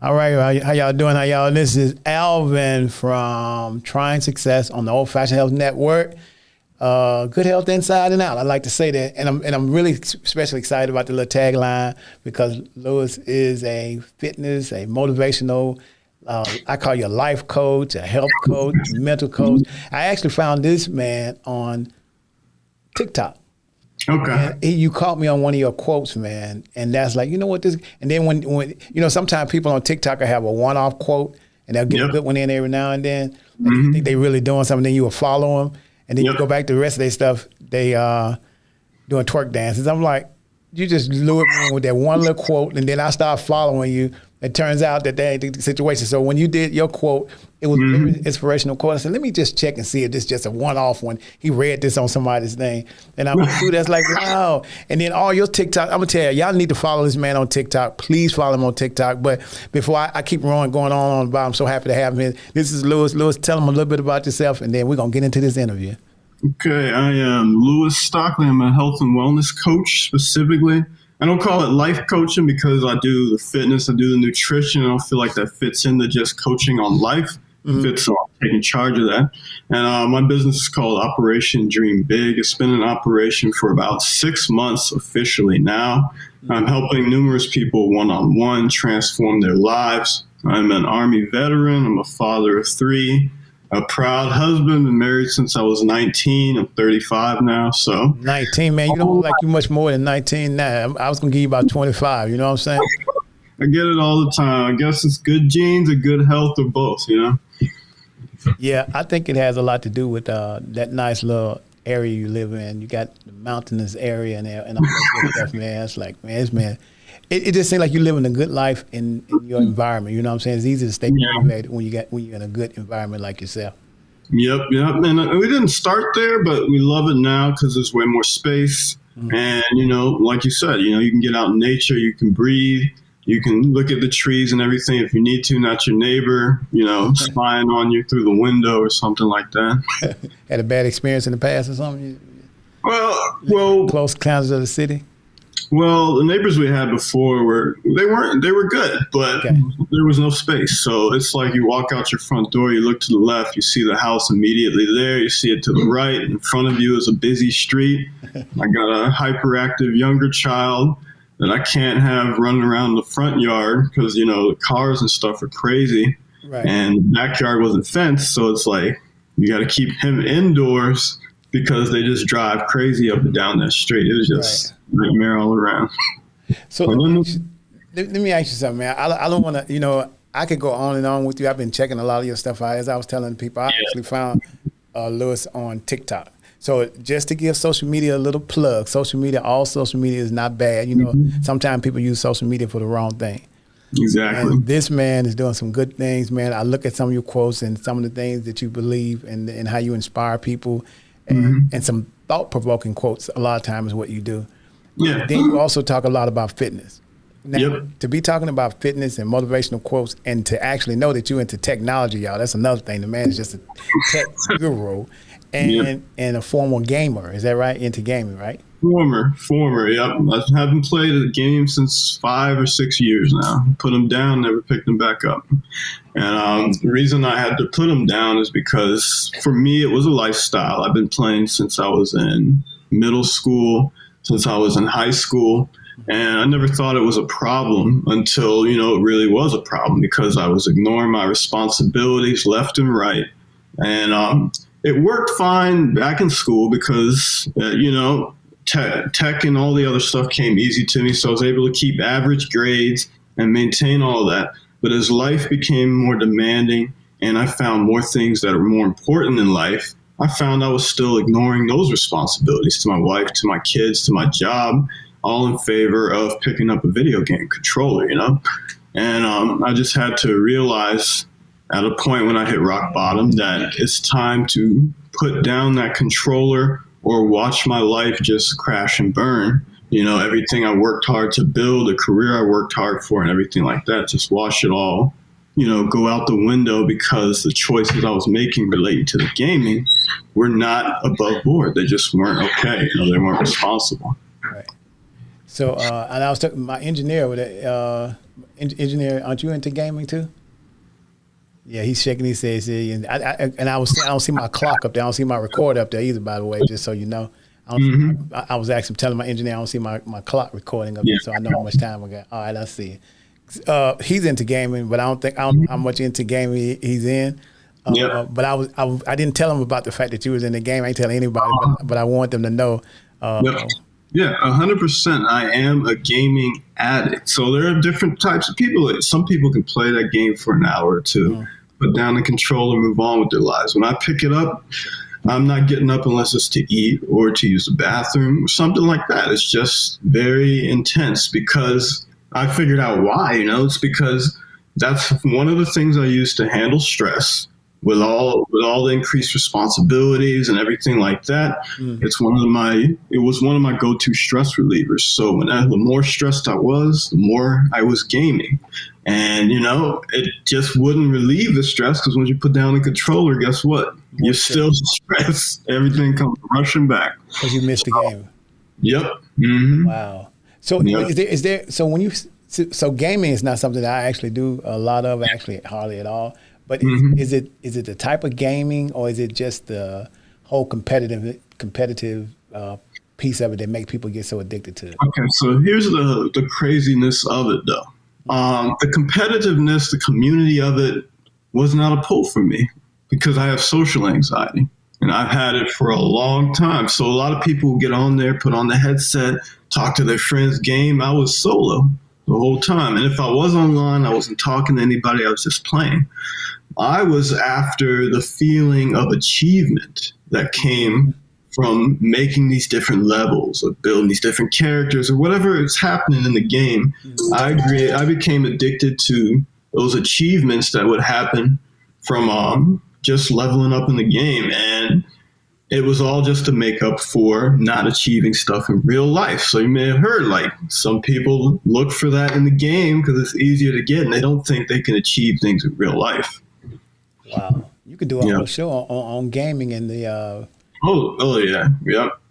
All right, how y'all doing? How y'all? This is Alvin from Trying Success on the Old Fashioned Health Network. Good health inside and out. I like to say that, and I'm really especially excited about the little tagline because Louis is a fitness, a motivational. I call you a life coach, a health coach, mental coach. I actually found this man on TikTok. Okay. And you caught me on one of your quotes, man, and that's like, you know what this. And then when sometimes people on TikTok will have a one-off quote, and they'll get a good one in every now and then. And you think they really doing something, then you will follow them, and then you go back to the rest of their stuff. They doing twerk dances. I'm like, you just lured me in with that one little quote, and then I start following you. It turns out that they the situation. So when you did your quote, it was a very inspirational quote. I said, let me just check and see if this is just a one-off one. He read this on somebody's thing. And I went through that's like, wow. And then all your TikTok, I'm going to tell you, y'all need to follow this man on TikTok. Please follow him on TikTok. But before I keep going on about, I'm so happy to have him here. This is Louis. Louis, tell him a little bit about yourself, and then we're going to get into this interview. Okay, I am Louis Stockley. I'm a health and wellness coach specifically. I don't call it life coaching because I do the fitness, I do the nutrition. I don't feel like that fits into just coaching on life. It fits on taking charge of that. And my business is called Operation Dream Big. It's been in operation for about 6 months officially now. I'm helping numerous people one-on-one transform their lives. I'm an Army veteran. I'm a father of 3. A proud husband, been married since I was 19. I'm 35 now, so. 19, man, you don't look like you much more than 19 now. I was going to give you about 25, you know what I'm saying? I get it all the time. I guess it's good genes or good health or both, you know? Yeah, I think it has a lot to do with that nice little area you live in. You got the mountainous area and all that good stuff, man. It's like, man, it just seems like you're living a good life in your environment. You know what I'm saying? It's easy to stay motivated when you're in a good environment like yourself. Yep. And we didn't start there, but we love it now because there's way more space. And, like you said, you can get out in nature, you can breathe, you can look at the trees and everything if you need to, not your neighbor, spying on you through the window or something like that. Had a bad experience in the past or something? Well, close encounters of the city? Well, the neighbors we had before were good, but there was no space. So it's like you walk out your front door, you look to the left, you see the house immediately there, you see it to the right. In front of you is a busy street. I got a hyperactive younger child that I can't have running around the front yard because, the cars and stuff are crazy. Right. And the backyard wasn't fenced, so it's like you got to keep him indoors because they just drive crazy up and down that street. It was just nightmare all around. So let me ask you something, man. I don't want to, I could go on and on with you. I've been checking a lot of your stuff out. As I was telling people, I actually found Louis on TikTok. So just to give social media a little plug, all social media is not bad. Sometimes people use social media for the wrong thing. Exactly. And this man is doing some good things, man. I look at some of your quotes and some of the things that you believe and how you inspire people. And some thought-provoking quotes a lot of times is what you do. Yeah. Then you also talk a lot about fitness. Now, to be talking about fitness and motivational quotes and to actually know that you're into technology, y'all, that's another thing. The man is just a tech guru and a former gamer. Is that right? Into gaming, right? Former, yep. I haven't played a game since 5 or 6 years now. Put them down, never picked them back up. And the reason I had to put them down is because for me, it was a lifestyle. I've been playing since I was in middle school, since I was in high school. And I never thought it was a problem until, it really was a problem because I was ignoring my responsibilities left and right. And it worked fine back in school because, tech and all the other stuff came easy to me. So I was able to keep average grades and maintain all of that. But as life became more demanding and I found more things that are more important in life, I found I was still ignoring those responsibilities to my wife, to my kids, to my job, all in favor of picking up a video game controller, And I just had to realize at a point when I hit rock bottom that it's time to put down that controller or watch my life just crash and burn. Everything I worked hard to build, a career I worked hard for and everything like that, just watch it all, go out the window because the choices I was making related to the gaming were not above board. They just weren't okay. They weren't responsible. Right. So, and I was talking my engineer with engineer. Aren't you into gaming too? Yeah, he's shaking. He says, and I was saying, I don't see my clock up there. I don't see my recorder up there either. By the way, just so you know, I was actually telling my engineer I don't see my clock recording up there, so I know how much time I got. All right, I see. He's into gaming, but I don't know how much into gaming he's in. But I didn't tell him about the fact that you was in the game. I ain't telling anybody, but I want them to know. Yeah, 100%. I am a gaming addict. So there are different types of people. Some people can play that game for an hour or two, put down the controller, move on with their lives. When I pick it up, I'm not getting up unless it's to eat or to use the bathroom or something like that. It's just very intense because I figured out why. It's because that's one of the things I use to handle stress. With all the increased responsibilities and everything like that, it was one of my go-to stress relievers. So the more stressed I was, the more I was gaming. And, it just wouldn't relieve the stress because when you put down the controller, guess what? You're still stressed. Everything comes rushing back. Because you missed the game. Yep. Mm-hmm. Wow. So is there so gaming is not something that I actually do a lot of, actually hardly at all. But is it the type of gaming, or is it just the whole competitive piece of it that makes people get so addicted to it? Okay, so here's the craziness of it, though. The competitiveness, the community of it was not a pull for me because I have social anxiety, and I've had it for a long time. So a lot of people get on there, put on the headset, talk to their friends, game. I was solo the whole time. And if I was online, I wasn't talking to anybody. I was just playing. I was after the feeling of achievement that came from making these different levels or building these different characters or whatever is happening in the game. I became addicted to those achievements that would happen from just leveling up in the game. And it was all just to make up for not achieving stuff in real life. So you may have heard, like, some people look for that in the game because it's easier to get, and they don't think they can achieve things in real life. Wow. You could do a whole show on gaming and the... Oh yeah.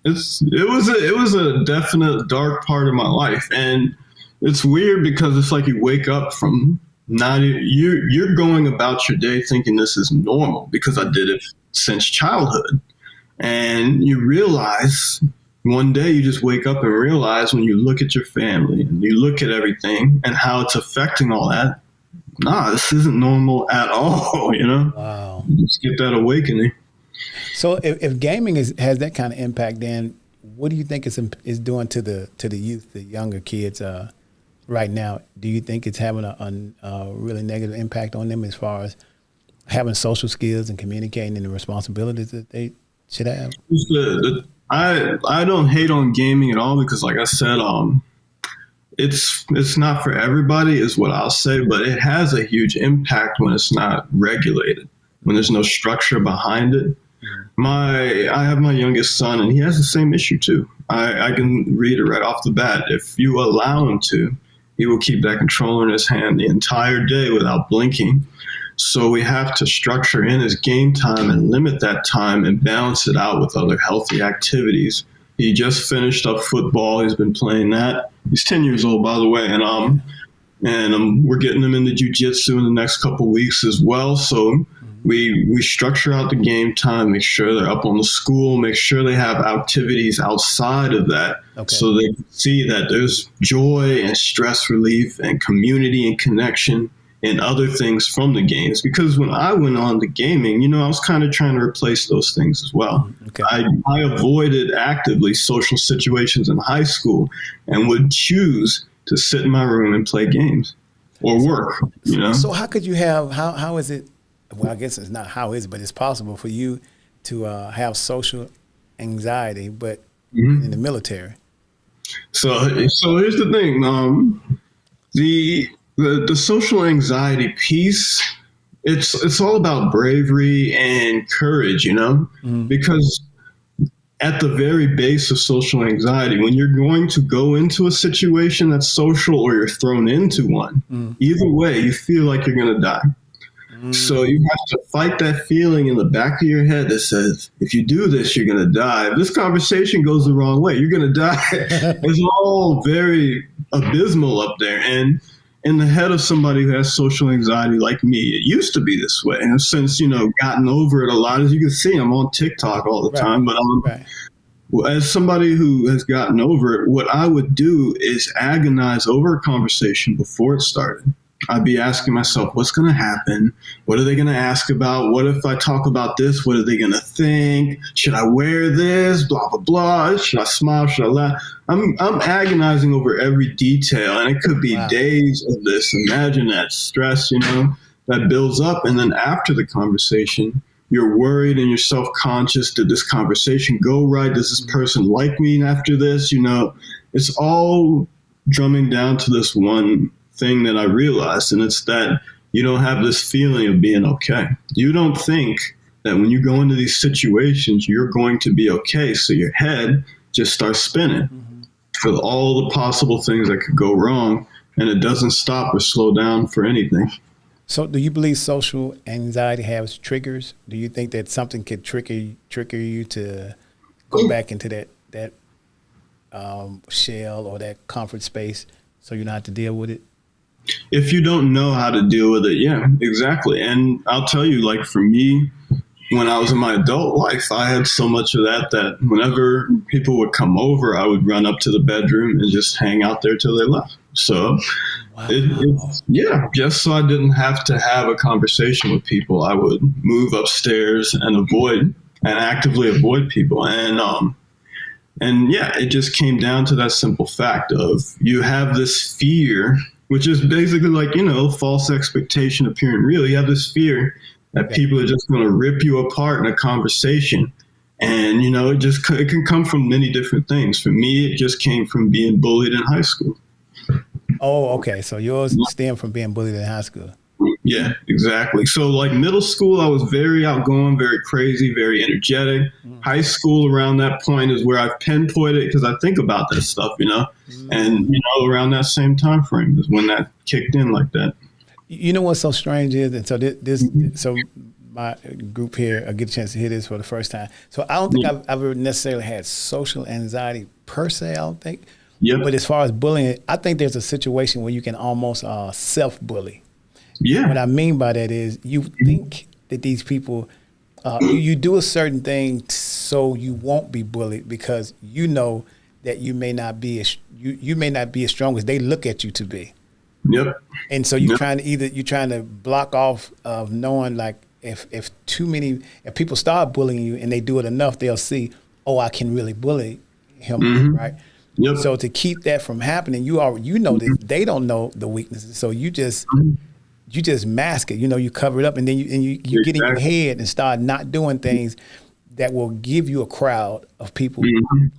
It was a definite dark part of my life. And it's weird because it's like you wake up from you're going about your day thinking this is normal because I did it since childhood. And you realize one day you just wake up and realize when you look at your family and you look at everything and how it's affecting all that, this isn't normal at all, Wow. You just get that awakening. So if gaming has that kind of impact, then what do you think is doing to the youth, the younger kids right now? Do you think it's having a really negative impact on them as far as having social skills and communicating and the responsibilities that they should have? I don't hate on gaming at all because, like I said, it's not for everybody is what I'll say, but it has a huge impact when it's not regulated, when there's no structure behind it. I have my youngest son, and he has the same issue too. I can read it right off the bat. If you allow him to, he will keep that controller in his hand the entire day without blinking. So we have to structure in his game time and limit that time and balance it out with other healthy activities. He just finished up football. He's been playing that. He's 10 years old, by the way, and we're getting him into jiu-jitsu in the next couple of weeks as well. So we structure out the game time, make sure they're up on the school, make sure they have activities outside of that, so they can see that there's joy and stress relief and community and connection and other things from the games. Because when I went on to gaming, I was kind of trying to replace those things as well. Okay. I avoided actively social situations in high school and would choose to sit in my room and play games or work, So how could you have, how is it, well, I guess it's not how is it, but it's possible for you to have social anxiety, but in the military? So here's the thing. The social anxiety piece, it's all about bravery and courage, because at the very base of social anxiety, when you're going to go into a situation that's social or you're thrown into one, either way, you feel like you're going to die. So you have to fight that feeling in the back of your head that says, if you do this, you're going to die. If this conversation goes the wrong way, you're going to die. It's all very abysmal up there. And in the head of somebody who has social anxiety like me, it used to be this way. And I've since, gotten over it a lot. As you can see, I'm on TikTok all the time. But as somebody who has gotten over it, what I would do is agonize over a conversation before it started. I'd be asking myself, what's going to happen? What are they going to ask about? What if I talk about this? What are they going to think? Should I wear this? Blah, blah, blah. Should I smile? Should I laugh? I'm agonizing over every detail, and it could be days of this. Imagine that stress, that builds up. And then after the conversation, you're worried and you're self-conscious. Did this conversation go right? Does this person like me after this? It's all drumming down to this one thing that I realized, and it's that you don't have this feeling of being okay. You don't think that when you go into these situations, you're going to be okay. So your head just starts spinning for all the possible things that could go wrong, and it doesn't stop or slow down for anything. So do you believe social anxiety has triggers? Do you think that something could trigger you to go back into that shell or that comfort space so you don't have to deal with it? If you don't know how to deal with it, yeah, exactly. And I'll tell you, like for me, when I was in my adult life, I had so much of that whenever people would come over, I would run up to the bedroom and just hang out there till they left. So, just so I didn't have to have a conversation with people, I would move upstairs and actively avoid people. And it just came down to that simple fact of you have this fear, which is basically like, false expectation appearing real. You have this fear that people are just going to rip you apart in a conversation. And, it can come from many different things. For me, it just came from being bullied in high school. Oh, okay. So yours stemmed from being bullied in high school. Yeah, exactly. So like middle school, I was very outgoing, very crazy, very energetic. High school around that point is where I've pinpointed because I think about that stuff, and, around that same time frame is when that kicked in like that. You know what's so strange is, and so my group here, I get a chance to hear this for the first time. So I don't think I've ever necessarily had social anxiety per se, I don't think. Yep. But as far as bullying, I think there's a situation where you can almost self-bully. Yeah. What I mean by that is you think that these people, you do a certain thing so you won't be bullied because you know that you may not be as strong as they look at you to be. Yep. And so you're trying to block off of knowing, like, if people start bullying you and they do it enough, they'll see, oh, I can really bully him, right? Yep. So to keep that from happening, you know that they don't know the weaknesses, so you just mask it. You cover it up, and then you get in your head and start not doing things that will give you a crowd of people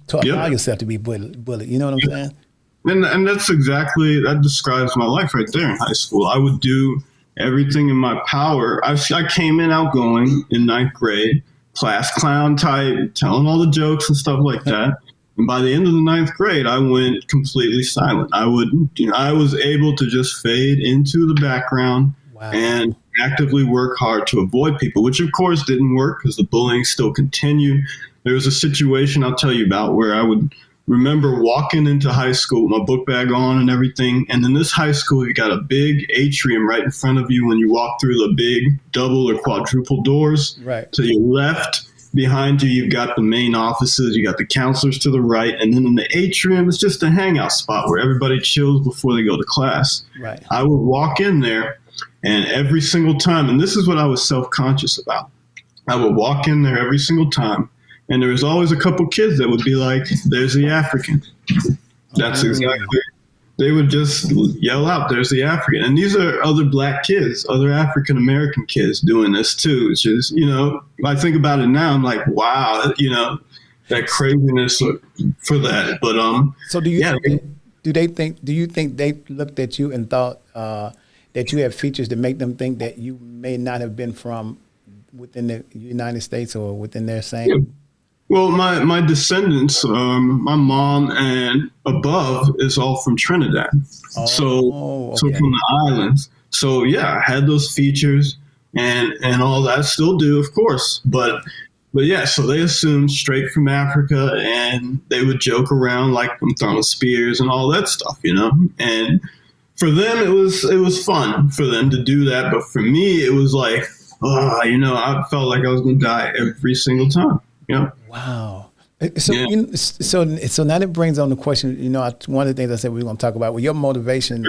to allow yourself to be bullied. You know what I'm saying? And that describes my life right there in high school. I would do everything in my power. I came in outgoing in 9th grade, class clown type, telling all the jokes and stuff like that. And by the end of the 9th grade, I went completely silent. I was able to just fade into the background and actively work hard to avoid people, which of course didn't work because the bullying still continued. There was a situation I'll tell you about where I would remember walking into high school with my book bag on and everything. And in this high school, you got a big atrium right in front of you when you walk through the big double or quadruple doors. Right. To your left, behind you, you've got the main offices, you got the counselors to the right. And then in the atrium, it's just a hangout spot where everybody chills before they go to class. Right. I would walk in there, and every single time, and this is what I was self-conscious about, I would walk in there every single time, and there was always a couple kids that would be like, there's the African. That's exactly. They would just yell out, there's the African. And these are other black kids, other African-American kids doing this too. It's just, I think about it now, I'm like, wow, that craziness for that. But, so do you think they looked at you and thought that you have features that make them think that you may not have been from within the United States or within their same? Yeah. Well, my descendants, my mom and above is all from Trinidad. So from the islands. So yeah, I had those features. and all that. Still do, of course, but yeah. So they assumed straight from Africa, and they would joke around like I'm throwing spears and all that stuff, And for them, it was fun for them to do that, but for me, it was like, I felt like I was going to die every single time. Wow. So, Yeah. So now that brings on the question, one of the things I said we were going to talk about, your motivation,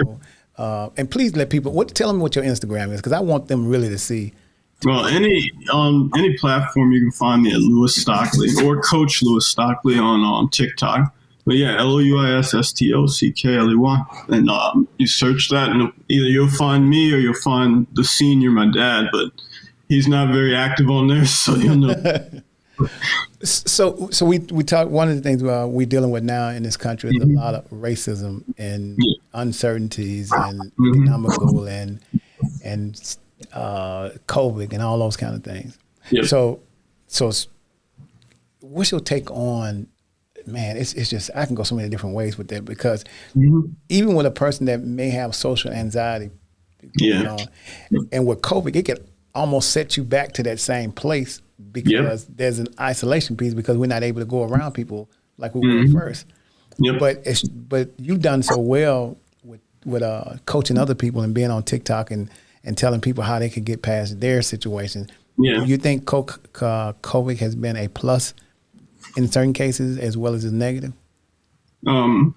and please let people, tell them what your Instagram is, because I want them really to see. Well, any platform you can find me at Louis Stockley or Coach Louis Stockley on TikTok. But yeah, LouisStockley, and you search that, and either you'll find me or you'll find the senior, my dad, but he's not very active on there, so you'll know. So we talk. One of the things we're dealing with now in this country is a lot of racism and uncertainties and economical and COVID and all those kind of things. Yep. So what's your take on? Man, it's just, I can go so many different ways with that, because even with a person that may have social anxiety going on, and with COVID, it can almost set you back to that same place, because there's an isolation piece, because we're not able to go around people like we were first. Yep. But you've done so well with coaching other people and being on TikTok and telling people how they can get past their situation. Yeah. Do you think COVID has been a plus in certain cases as well as a negative? I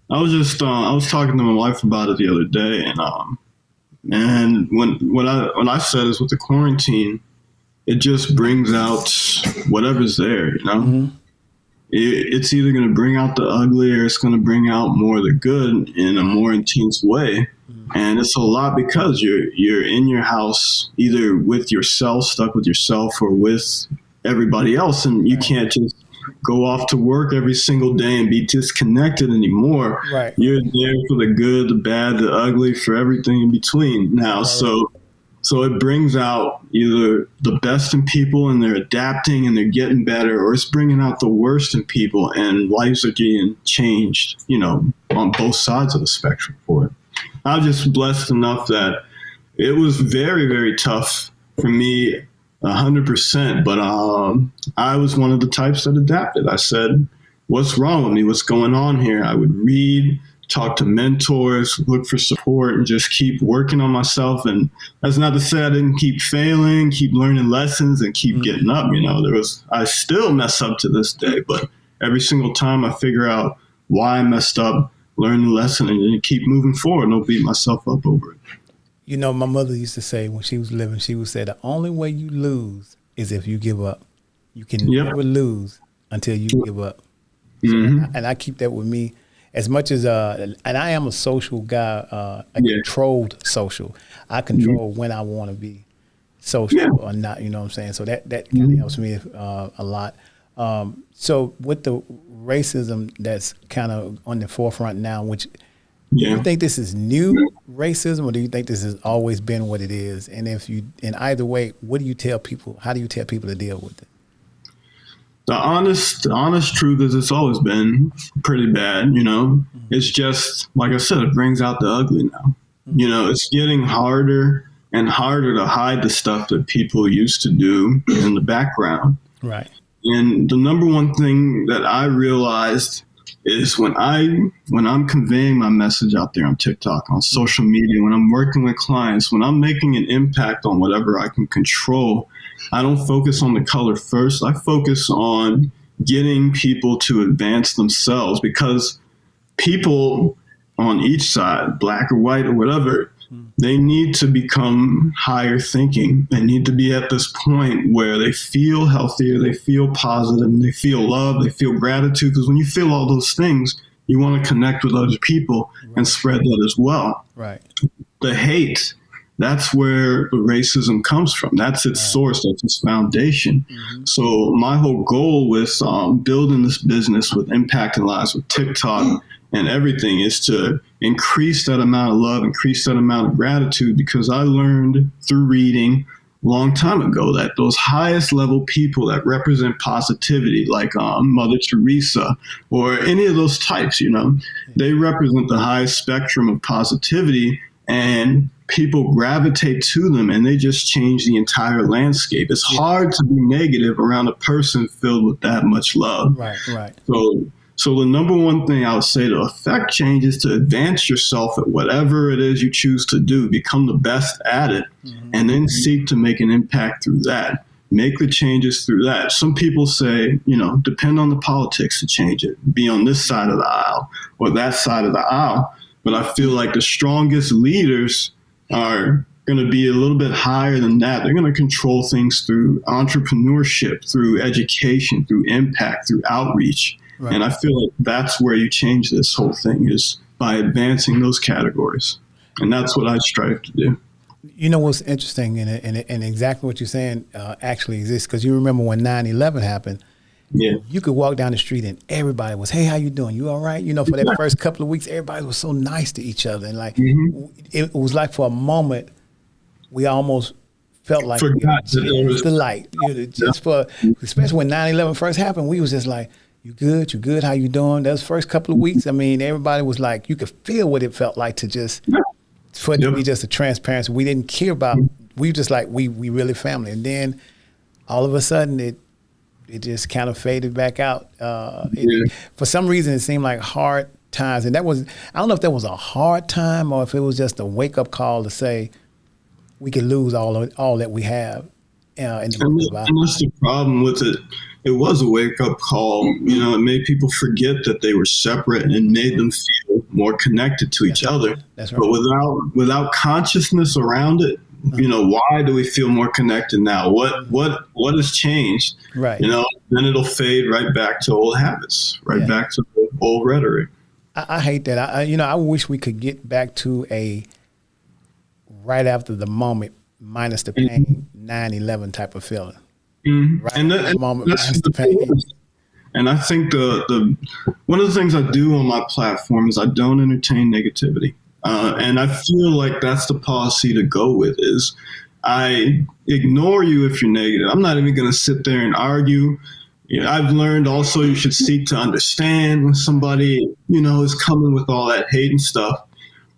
was talking to my wife about it the other day, and what I said is, with the quarantine, it just brings out whatever's there, It's either going to bring out the ugly, or it's going to bring out more of the good in a more intense way. And it's a lot because you're in your house, either with yourself, stuck with yourself, or with everybody else, and you can't just go off to work every single day and be disconnected anymore. Right. You're there for the good, the bad, the ugly, for everything in between now. Right. So it brings out either the best in people and they're adapting and they're getting better, or it's bringing out the worst in people and lives are getting changed, on both sides of the spectrum for it. I was just blessed enough that it was very, very tough for me, 100%. But I was one of the types that adapted. I said, what's wrong with me? What's going on here? I would read, talk to mentors, look for support, and just keep working on myself. And that's not to say I didn't keep failing, keep learning lessons, and keep getting up. I still mess up to this day, but every single time I figure out why I messed up, learn the lesson, and keep moving forward, and don't beat myself up over it. My mother used to say when she was living, she would say, the only way you lose is if you give up. You can never lose until you give up. So, and I keep that with me. As much as, and I am a social guy, controlled social. I control when I want to be social or not, you know what I'm saying? So that kind of helps me a lot. So with the racism that's kind of on the forefront now, which do you think this is new racism, or do you think this has always been what it is? And in either way, what do you tell people? How do you tell people to deal with it? The honest truth is, it's always been pretty bad, It's just, like I said, it brings out the ugly now. It's getting harder and harder to hide the stuff that people used to do in the background. Right. And the number one thing that I realized is when I'm conveying my message out there on TikTok, on social media, when I'm working with clients, when I'm making an impact on whatever I can control, I don't focus on the color first. I focus on getting people to advance themselves, because people on each side, black or white or whatever, they need to become higher thinking. They need to be at this point where they feel healthier, they feel positive, they feel love, they feel gratitude. Because when you feel all those things, you want to connect with other people and spread that as well. Right. The hate, that's where the racism comes from. That's its source. That's its foundation. So my whole goal with building this business, with impacting lives, with TikTok and everything, is to increase that amount of love, increase that amount of gratitude, because I learned through reading a long time ago that those highest level people that represent positivity, like Mother Teresa or any of those types, they represent the highest spectrum of positivity. And people gravitate to them and they just change the entire landscape. It's hard to be negative around a person filled with that much love. Right. So the number one thing I would say to affect change is to advance yourself at whatever it is you choose to do, become the best at it, and then seek to make an impact through that. Make the changes through that. Some people say, depend on the politics to change it. Be on this side of the aisle or that side of the aisle. But I feel like the strongest leaders are going to be a little bit higher than that. They're going to control things through entrepreneurship, through education, through impact, through outreach. Right. And I feel like that's where you change this whole thing, is by advancing those categories. And that's what I strive to do. You know what's interesting, and exactly what you're saying actually exists, because you remember when 9/11 happened. Yeah, you could walk down the street and everybody was, "Hey, how you doing? You all right?" For that first couple of weeks, everybody was so nice to each other, and like it was like for a moment, we almost felt like forgot that it was the light. Especially when 9/11 first happened, we was just like, "You good? You good? How you doing?" Those first couple of weeks, I mean, everybody was like, you could feel what it felt like to just. For it to be just a transparency. We didn't care about, we just like, we really family. And then all of a sudden it just kind of faded back out. For some reason, it seemed like hard times. And I don't know if that was a hard time or if it was just a wake up call to say we could lose all that we have in the and that's the problem with it. It was a wake up call. It made people forget that they were separate and made them feel more connected to each other. That's right. But without consciousness around it, why do we feel more connected now? What has changed? Right. Then it'll fade right back to old habits, back to the old rhetoric. I hate that. I wish we could get back to a right after the moment minus the pain 9/11 type of feeling. Right, and that's the pain. And I think the one of the things I do on my platform is I don't entertain negativity, and I feel like that's the policy to go with. Is I ignore you if you're negative. I'm not even going to sit there and argue. I've learned also you should seek to understand when somebody is coming with all that hate and stuff,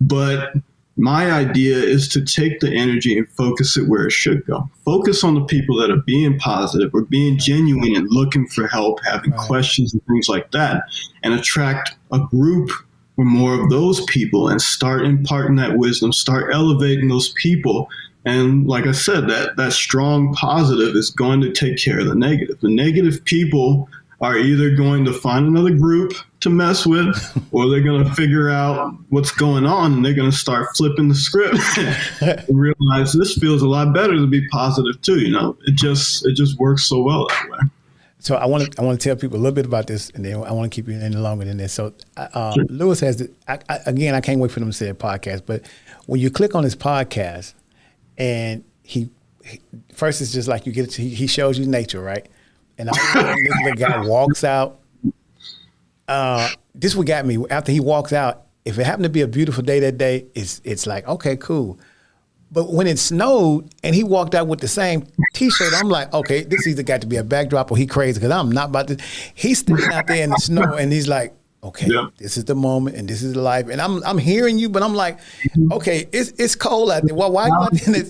but my idea is to take the energy and focus it where it should go. Focus on the people that are being positive or being genuine and looking for help, having questions and things like that, and attract a group or more of those people and start imparting that wisdom, start elevating those people. And like I said, that strong positive is going to take care of the negative. The negative people are either going to find another group to mess with, or they're going to figure out what's going on and they're going to start flipping the script and realize this feels a lot better to be positive too. It just works so well that way. So I want to tell people a little bit about this, and then I want to keep you any longer than this. So sure. Louis has I can't wait for them to say a podcast, but when you click on his podcast and he first it's just like he shows you nature, right? And this little guy walks out. This what got me. After he walks out, if it happened to be a beautiful day that day, it's like, okay, cool. But when it snowed and he walked out with the same T-shirt, I'm like, okay, this either got to be a backdrop or he crazy, because I'm not about to. He's standing out there in the snow and he's like, okay, This is the moment and this is the life. And I'm hearing you, but I'm like, okay, it's cold out there. Well, why you out there?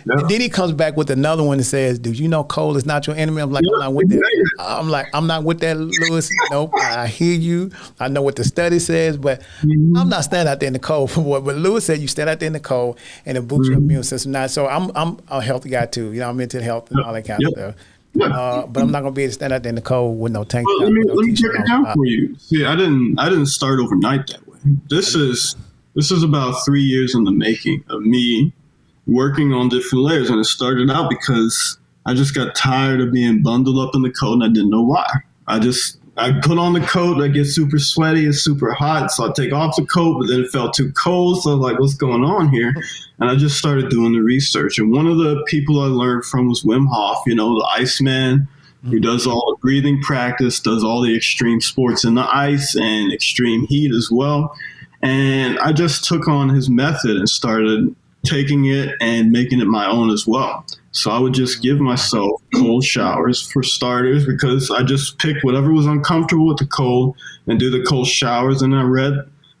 And then he comes back with another one that says, dude, cold is not your enemy. I'm like, I'm not with that. I'm not with that, Louis. Nope. I hear you. I know what the study says, but I'm not standing out there in the cold for what. But Louis said you stand out there in the cold and it boosts your immune system. Now, so I'm a healthy guy too. I'm into health and all that kind of stuff. But I'm not gonna be able to stand out there in the cold with no tank. Well, let me break it down for you. See, I didn't start overnight that way. This is about 3 years in the making of me working on different layers, and it started out because I just got tired of being bundled up in the coat, and I didn't know why. I put on the coat, I get super sweaty, it's super hot, so I take off the coat, but then it felt too cold, so I was like, what's going on here? And I just started doing the research. And one of the people I learned from was Wim Hof, the Iceman, who does all the breathing practice, does all the extreme sports in the ice and extreme heat as well. And I just took on his method and started taking it and making it my own as well. So I would just give myself cold showers for starters, because I just picked whatever was uncomfortable with the cold and do the cold showers. And I read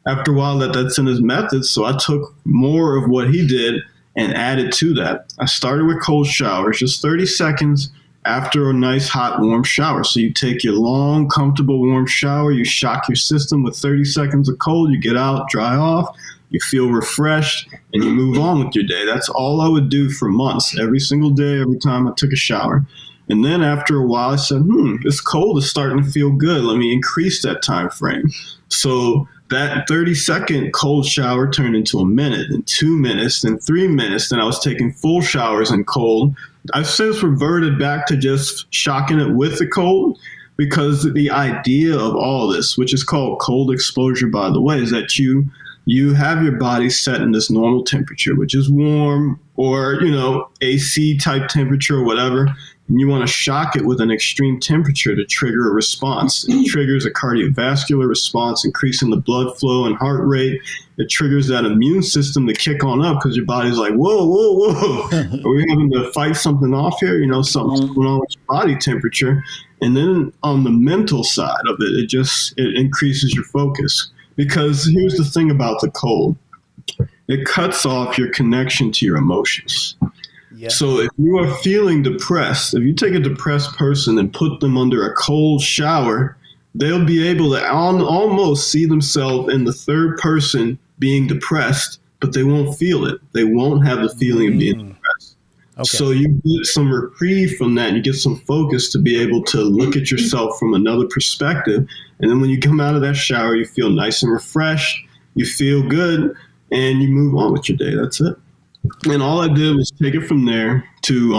after a while that's in his methods. So I took more of what he did and added to that. I started with cold showers, just 30 seconds after a nice hot warm shower. So you take your long, comfortable warm shower, you shock your system with 30 seconds of cold, you get out, dry off, you feel refreshed, and you move on with your day. That's all I would do for months, every single day, every time I took a shower. And then after a while, I said, this cold is starting to feel good. Let me increase that time frame. So that 30-second cold shower turned into a minute, and 2 minutes, and 3 minutes. Then I was taking full showers in cold. I've since reverted back to just shocking it with the cold, because the idea of all this, which is called cold exposure, by the way, is that you have your body set in this normal temperature, which is warm or, AC type temperature or whatever. And you want to shock it with an extreme temperature to trigger a response. It triggers a cardiovascular response, increasing the blood flow and heart rate. It triggers that immune system to kick on up because your body's like, whoa. Are we having to fight something off here? Something's going on with your body temperature. And then on the mental side of it, it increases your focus. Because here's the thing about the cold. It cuts off your connection to your emotions. Yeah. So if you are feeling depressed, if you take a depressed person and put them under a cold shower, they'll be able to almost see themselves in the third person being depressed, but they won't feel it. They won't have the feeling of being depressed. Okay. So you get some reprieve from that, and you get some focus to be able to look at yourself from another perspective. And then when you come out of that shower, you feel nice and refreshed, you feel good, and you move on with your day. That's it. And all I did was take it from there to,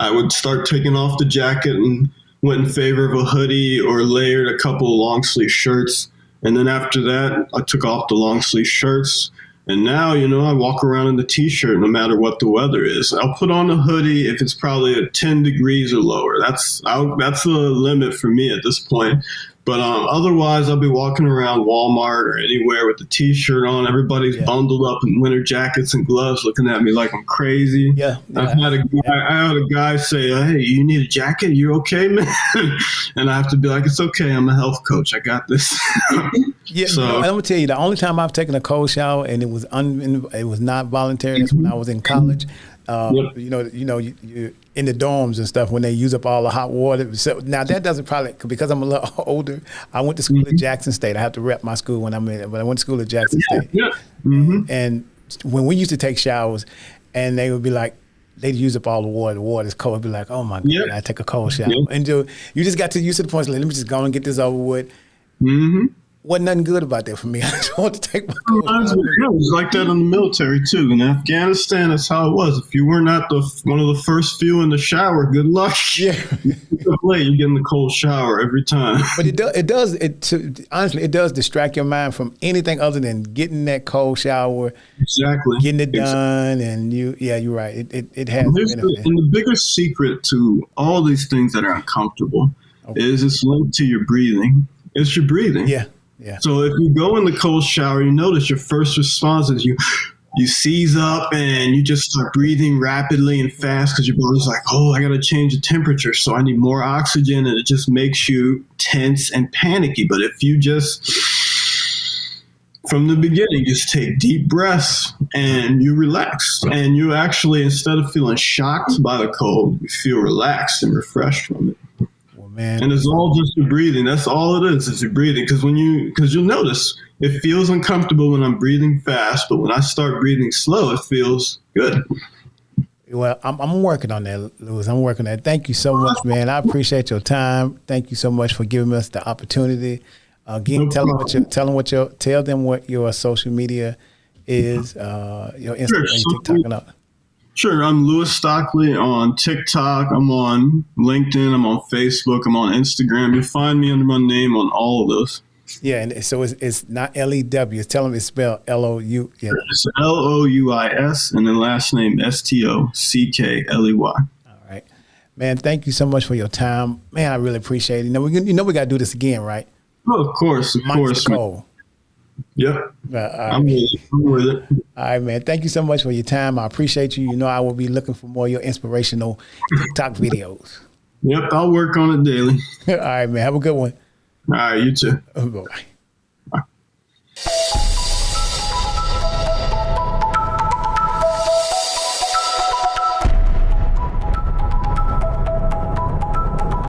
I would start taking off the jacket and went in favor of a hoodie or layered a couple of long sleeve shirts. And then after that, I took off the long sleeve shirts. And now, I walk around in the t-shirt no matter what the weather is. I'll put on a hoodie if it's probably at 10 degrees or lower. That's the limit for me at this point. But otherwise, I'll be walking around Walmart or anywhere with the t-shirt on. Everybody's bundled up in winter jackets and gloves looking at me like I'm crazy. I had a guy say, hey, you need a jacket? You okay, man? And I have to be like, it's okay. I'm a health coach. I got this. So I'm going to tell you, the only time I've taken a cold shower and it was not voluntary is when I was in college. You're in the dorms and stuff when they use up all the hot water. So now that doesn't probably, because I'm a little older. I went to school at Jackson State. I have to rep my school when I'm in it, but I went to school at Jackson State. And when we used to take showers, and they would be like, they'd use up all the water. The water's cold. I'd be like, oh my God, I take a cold shower. And you just got to use to the point, like, let me just go and get this over with. Wasn't nothing good about that for me. I just want to take my cold shower. It was like that in the military too. In Afghanistan, that's how it was. If you were not one of the first few in the shower, good luck. Yeah, you're getting the cold shower every time. But honestly, it does distract your mind from anything other than getting that cold shower. Exactly. Getting it done, and you're right. It has. And the biggest secret to all these things that are uncomfortable is it's linked to your breathing. It's your breathing. Yeah. So if you go in the cold shower, you notice your first response is you seize up and you just start breathing rapidly and fast because your body's like, oh, I got to change the temperature, so I need more oxygen, and it just makes you tense and panicky. But if you just, from the beginning, just take deep breaths and you relax, and you actually, instead of feeling shocked by the cold, you feel relaxed and refreshed from it. Man. And it's all just your breathing. That's all it is your breathing. Because you'll notice it feels uncomfortable when I'm breathing fast, but when I start breathing slow, it feels good. Well, I'm working on that, Louis. I'm working on that. Thank you so much, man. I appreciate your time. Thank you so much for giving us the opportunity. Again, tell them what your social media is, your Instagram, TikTok, and all. Sure. I'm Louis Stockley on TikTok. I'm on LinkedIn. I'm on Facebook. I'm on Instagram. You'll find me under my name on all of those. Yeah, and so it's not L-E-W. Tell them it's spelled L-O-U. Yeah. It's L-O-U-I-S and then last name S-T-O-C-K-L-E-Y. All right. Man, thank you so much for your time. Man, I really appreciate it. We got to do this again, right? Oh, of course. Cole. Yep. I'm with it. All right, man. Thank you so much for your time. I appreciate you. I will be looking for more of your inspirational TikTok videos. Yep. I'll work on it daily. All right, man. Have a good one. All right. You too. Bye-bye.